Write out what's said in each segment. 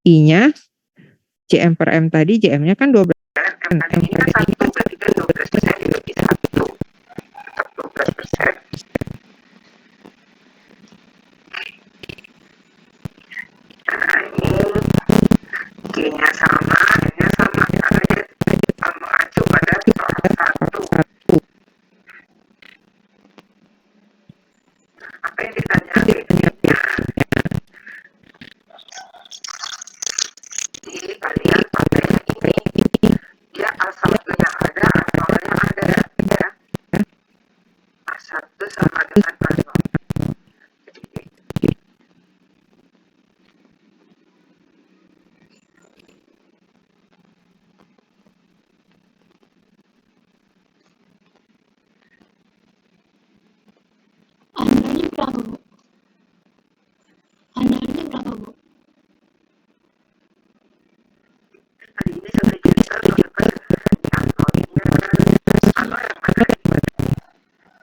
I-nya JM per M tadi, JM-nya kan 12. M tadi kan 1, berarti kan 12% dibagi 1. Tetap 12%. Nah, ini G-nya sama, N-nya sama. Karena dia mengacu pada soal 1. Apa yang ditanya G-nya? Dikalikan pakai ini. Dia A1-nya ada, A0-nya ada, ya. A1 sama dengan A0. Anualnya berapa, Bu? Anualnya berapa, Bu? Tadi ini sudah cerita bahwa anualnya ano yang mana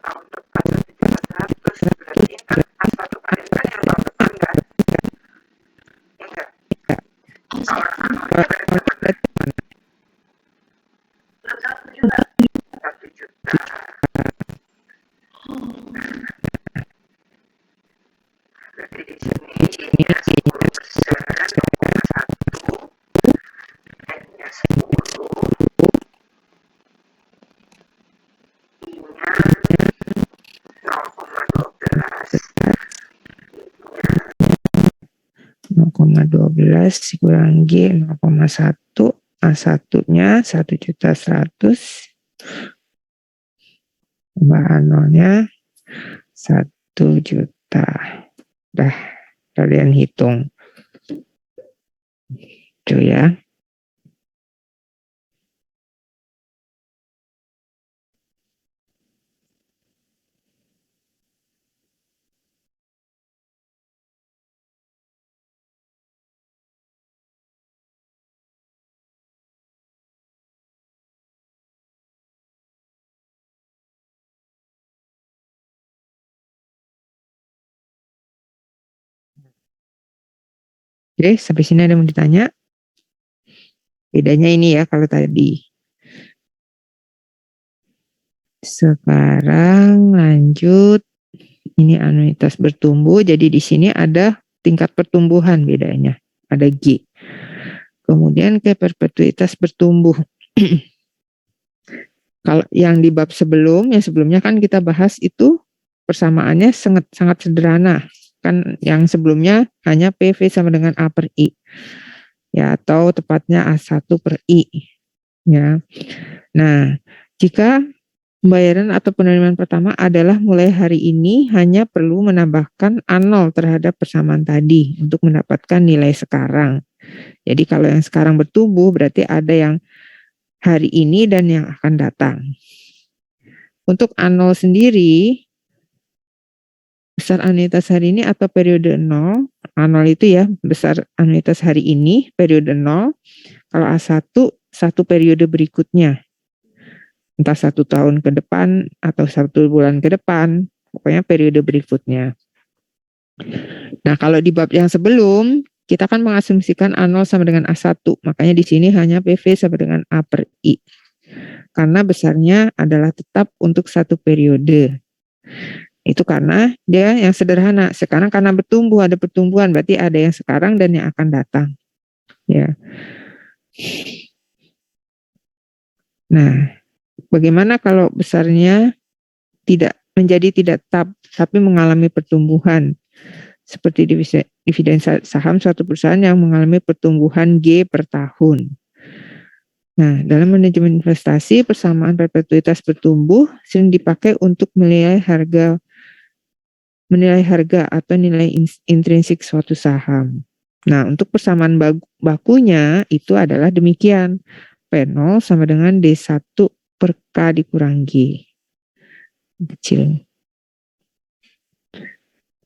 tahun depan 1.100.000, berarti kan A1 kemarin kan yang tahun depan kan? Enggak. Kalau anualnya berarti mana? 1 juta. 1 juta. Berarti di sini I-nya 10%, 0,1, N-nya 10, I-nya 0,12 kurang G 0,1, A1-nya 1.100.000, tambah A0-nya 1 juta. Dah, kalian hitung. Itu ya. Oke, sampai sini ada yang mau ditanya? Bedanya ini ya kalau tadi. Sekarang lanjut. Ini anuitas bertumbuh, jadi di sini ada tingkat pertumbuhan bedanya. Ada G. Kemudian ke perpetuitas bertumbuh. Kalau yang di bab sebelumnya kan kita bahas itu persamaannya sangat sederhana. Kan yang sebelumnya hanya PV sama dengan A per I. Ya, atau tepatnya A1 per I. Ya. Nah, jika pembayaran atau penerimaan pertama adalah mulai hari ini hanya perlu menambahkan A0 terhadap persamaan tadi untuk mendapatkan nilai sekarang. Jadi kalau yang sekarang bertumbuh berarti ada yang hari ini dan yang akan datang. Untuk A0 sendiri, besar anuitas hari ini atau periode 0, A0 itu ya besar anuitas hari ini, periode 0, kalau A1, satu periode berikutnya. Entah 1 tahun ke depan atau 1 bulan ke depan, pokoknya periode berikutnya. Nah, kalau di bab yang sebelum, kita kan mengasumsikan A0 sama dengan A1, makanya di sini hanya PV sama dengan A per I. Karena besarnya adalah tetap untuk satu periode. Itu karena dia yang sederhana. Sekarang karena bertumbuh, ada pertumbuhan, berarti ada yang sekarang dan yang akan datang. Ya. Nah, bagaimana kalau besarnya tidak tetap, tapi mengalami pertumbuhan? Seperti dividen saham suatu perusahaan yang mengalami pertumbuhan G per tahun. Nah, dalam manajemen investasi, persamaan perpetuitas bertumbuh sering dipakai untuk menilai harga atau nilai intrinsik suatu saham. Nah, untuk persamaan bakunya itu adalah demikian. P0 sama dengan D1 per K dikurang G. Kecil.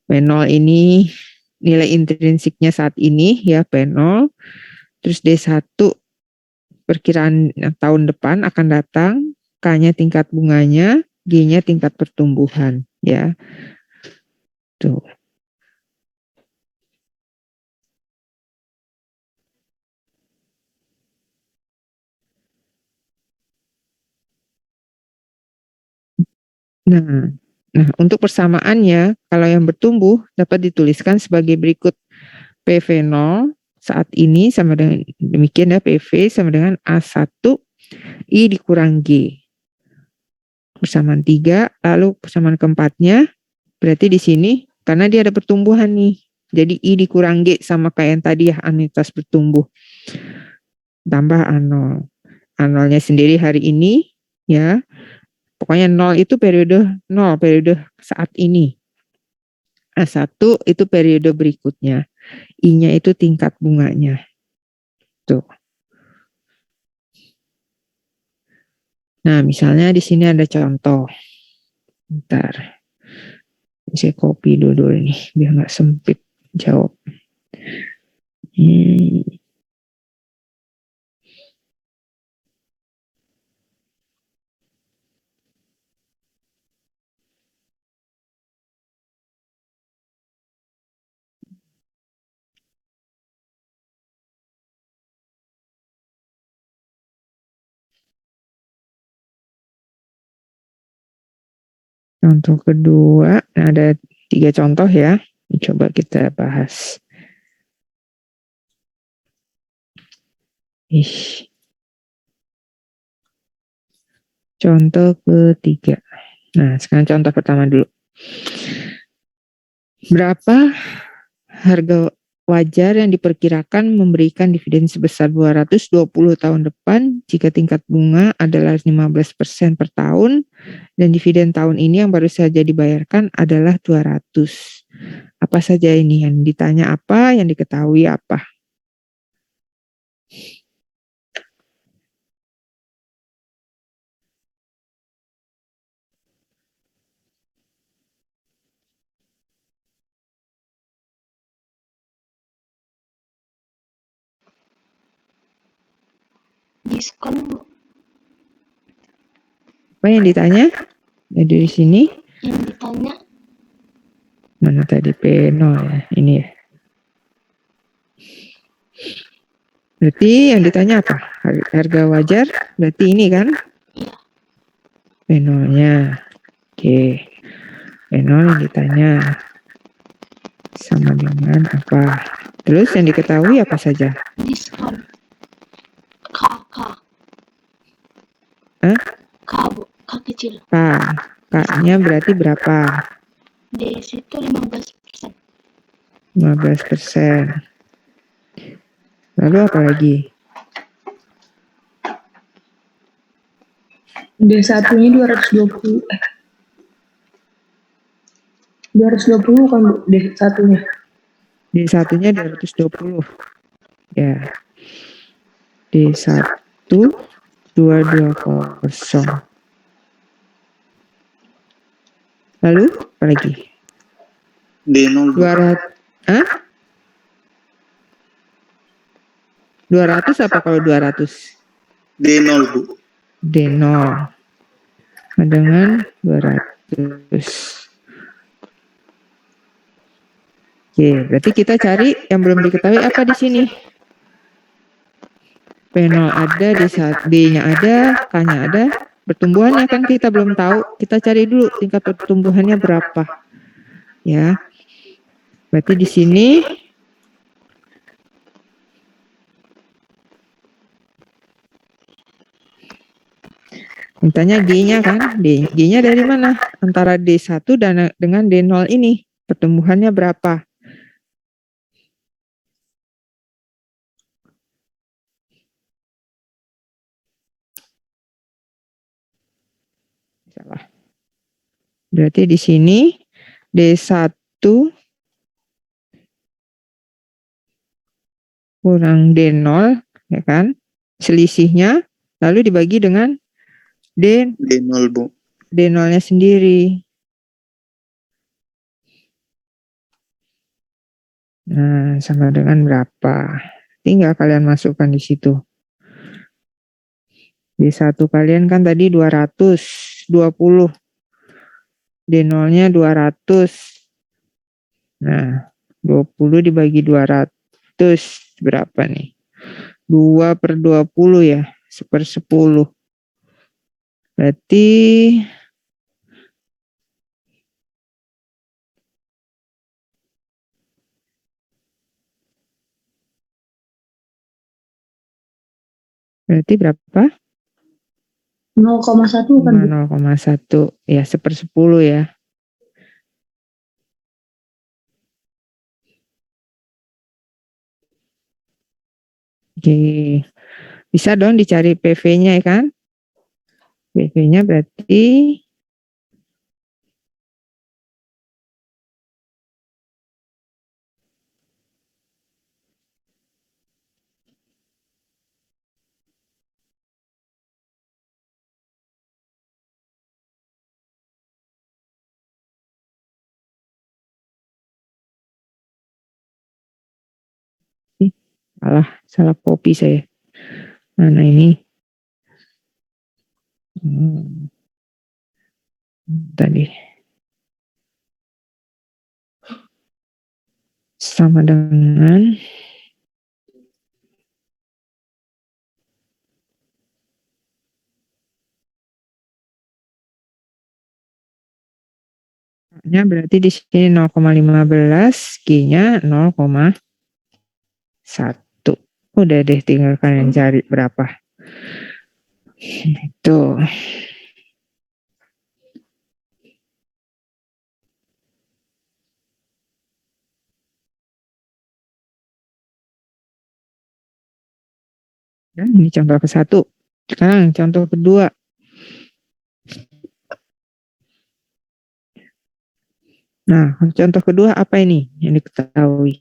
P0 ini nilai intrinsiknya saat ini ya P0. Terus D1 perkiraan tahun depan akan datang, K-nya tingkat bunganya, G-nya tingkat pertumbuhan ya. Tuh. Nah, untuk persamaannya, kalau yang bertumbuh dapat dituliskan sebagai berikut. PV0 saat ini sama dengan, demikian ya, PV sama dengan A1 I dikurang G. Persamaan 3, lalu persamaan keempatnya, berarti di sini, karena dia ada pertumbuhan nih, jadi I dikurang G sama kayak yang tadi ya, anuitas bertumbuh. Tambah A0. A0-nya sendiri hari ini, ya, pokoknya 0 itu periode 0, periode saat ini. A1 itu periode berikutnya. I-nya itu tingkat bunganya. Tuh. Nah, misalnya di sini ada contoh. Bentar. Saya copy dulu nih, biar nggak sempit jawab. Contoh kedua, nah ada 3 contoh ya. Coba kita bahas. Contoh ketiga. Nah, sekarang contoh pertama dulu. Berapa harga wajar yang diperkirakan memberikan dividen sebesar 220 tahun depan jika tingkat bunga adalah 15% per tahun dan dividen tahun ini yang baru saja dibayarkan adalah 200. Apa saja ini yang ditanya, apa yang diketahui apa? Diskon, Bu. Apa yang ditanya? Jadi di sini Yang ditanya mana tadi P0 ya, ini ya. Berarti yang ditanya apa? Harga wajar, berarti ini kan? Iya. P0-nya. Oke. P0 yang ditanya sama dengan apa? Terus yang diketahui apa saja? diskon. KK. Hah? K, Bu. K kecil. K. K-nya berarti berapa? Di situ 15%. 15%. Lalu apa lagi? D1-nya 220. 220 kan, Bu, D1-nya. D1-nya 220. Ya. D1 220. Lalu apa lagi? D0 Bu. 200. Hah? 200 apa kalau 200? D0 Bu. D0 dengan 200. Oke, berarti kita cari yang belum diketahui apa di sini? P0 ada, D-nya ada, K-nya ada, pertumbuhannya kan kita belum tahu. Kita cari dulu tingkat pertumbuhannya berapa. Ya. Berarti di sini mintanya G-nya kan? G-nya dari mana? Antara D1 dan dengan D0 ini. Pertumbuhannya berapa? Salah. Berarti di sini D1 kurang D0, ya kan? Selisihnya lalu dibagi dengan D0 Bu. D0-nya sendiri. Nah, sama dengan berapa? Tinggal kalian masukkan di situ. D1 kalian kan tadi 220. D0-nya 200. Nah, 20 dibagi 200 berapa nih? 2/20 ya, 1/10. Berarti Berarti berapa? 0,1 kan, Bu? 0,1. Ya, 1/10 ya. Oke. Bisa dong dicari PV-nya ya kan? PV-nya berarti salah copy saya. Mana ini? Tadi. Sama dengan berarti di sini 0,15, G-nya 0,1. Udah deh, tinggal kalian cari berapa. Itu. Dan ini contoh ke-1. Sekarang contoh kedua. Nah, contoh kedua apa ini yang diketahui?